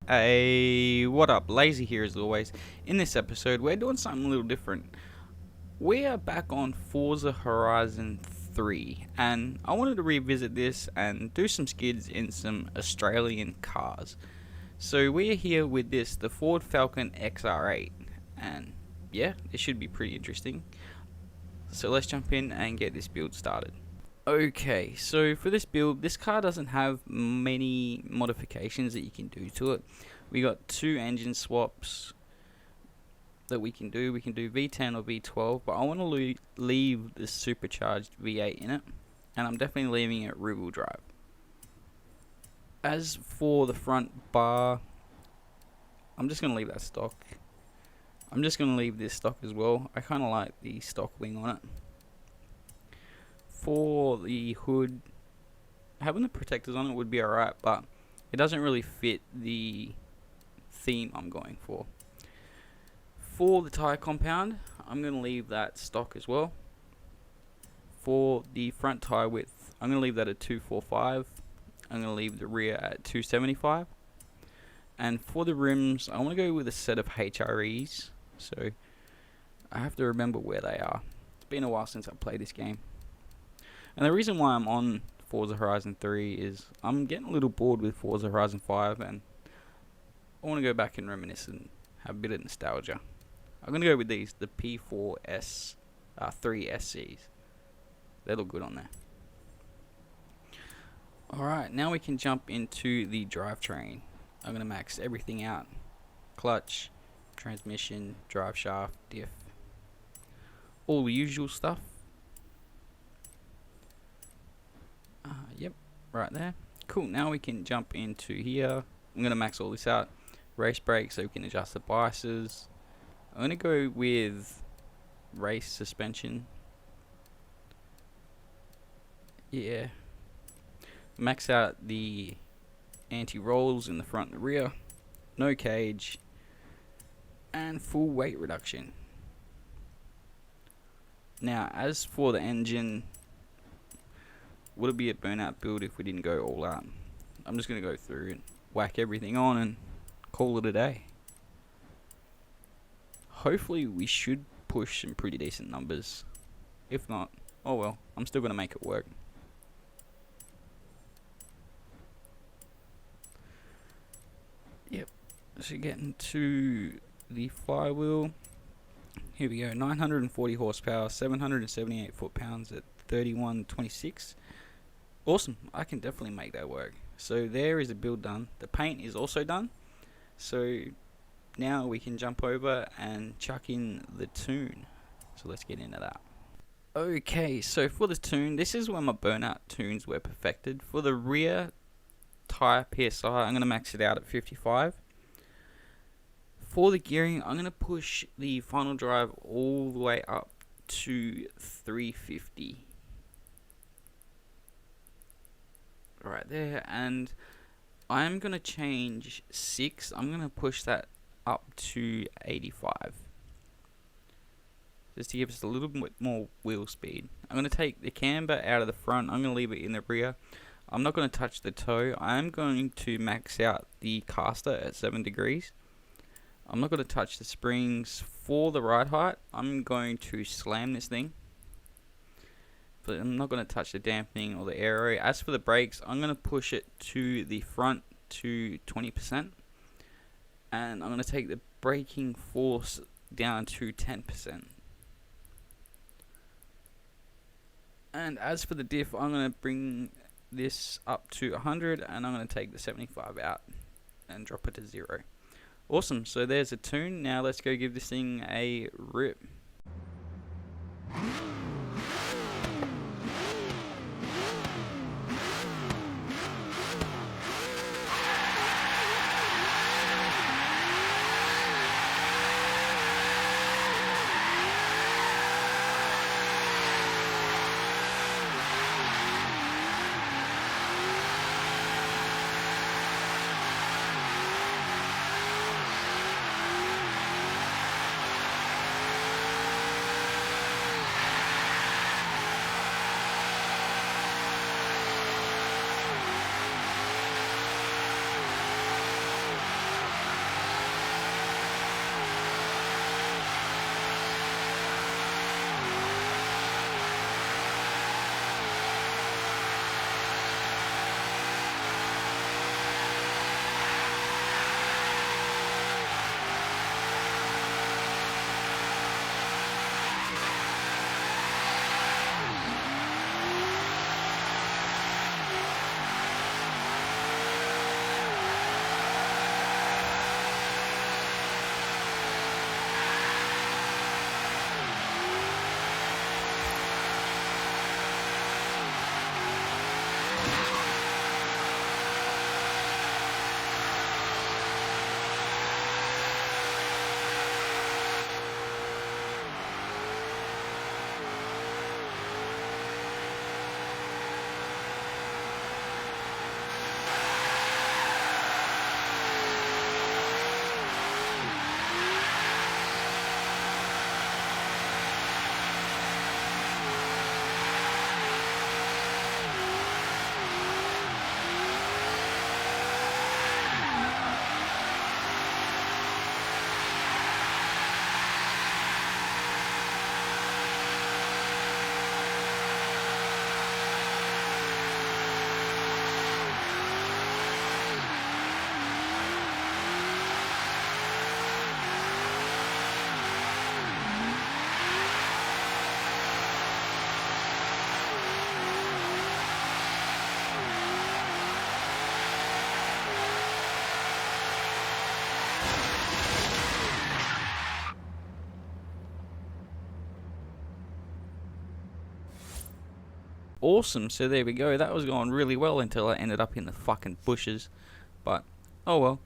Hey, what up? Lazy here as always. In this episode, we're doing something a little different. We are back on Forza Horizon 3, and I wanted to revisit this and do some skids in some Australian cars. So we're here with the Ford Falcon XR8, and yeah, it should be pretty interesting. So let's jump in and get this build started. Okay, so for this build, this car doesn't have many modifications that you can do to it. We got two engine swaps that we can do. We can do V10 or V12, but I want to leave the supercharged V8 in it, and I'm definitely leaving it rear-wheel drive. As for the front bar, I'm just going to leave that stock. I'm just going to leave this stock as well. I kind of like the stock wing on it. For the hood, having the protectors on it would be alright, but it doesn't really fit the theme I'm going for. For the tyre compound, I'm going to leave that stock as well. For the front tyre width, I'm going to leave that at 245. I'm going to leave the rear at 275. And for the rims, I want to go with a set of HREs, so I have to remember where they are. It's been a while since I played this game. And the reason why I'm on Forza Horizon 3 is I'm getting a little bored with Forza Horizon 5, and I want to go back and reminisce and have a bit of nostalgia. I'm going to go with these, the P4S 3 SCs. They look good on there. Alright, now we can jump into the drivetrain. I'm going to max everything out. Clutch, transmission, drive shaft, diff. All the usual stuff. Yep, right there. Cool, now we can jump into here. I'm going to max all this out. Race brake so we can adjust the biases. I'm going to go with race suspension. Yeah. Max out the anti-rolls in the front and the rear. No cage. And full weight reduction. Now, as for the engine, would it be a burnout build if we didn't go all out? I'm just going to go through and whack everything on and call it a day. Hopefully we should push some pretty decent numbers. If not, oh well, I'm still going to make it work. Yep, so getting to the flywheel. Here we go, 940 horsepower, 778 foot-pounds at 31.26. Awesome, I can definitely make that work. So there is the build done. The paint is also done. So now we can jump over and chuck in the tune. So let's get into that. Okay, so for the tune, this is where my burnout tunes were perfected. For the rear tire PSI, I'm going to max it out at 55. For the gearing, I'm going to push the final drive all the way up to 350. Right there, and I'm going to change 6. I'm going to push that up to 85. Just to give us a little bit more wheel speed. I'm going to take the camber out of the front. I'm going to leave it in the rear. I'm not going to touch the toe. I'm going to max out the caster at 7 degrees. I'm not going to touch the springs. For the ride height, I'm going to slam this thing. But I'm not going to touch the dampening or the aero. As for the brakes, I'm going to push it to the front to 20%. And I'm going to take the braking force down to 10%. And as for the diff, I'm going to bring this up to 100, and I'm going to take the 75 out and drop it to 0. Awesome, so there's a tune. Now let's go give this thing a rip. Awesome, so there we go. That was going really well until I ended up in the fucking bushes. But, oh well.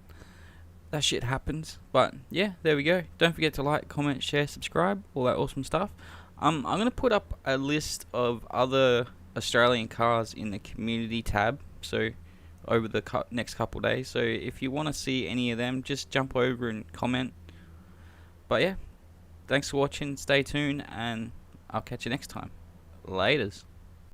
That shit happens. But, yeah, there we go. Don't forget to like, comment, share, subscribe. All that awesome stuff. I'm going to put up a list of other Australian cars in the community tab. So, over the next couple days. So, if you want to see any of them, just jump over and comment. But, yeah. Thanks for watching. Stay tuned. And I'll catch you next time. Laters.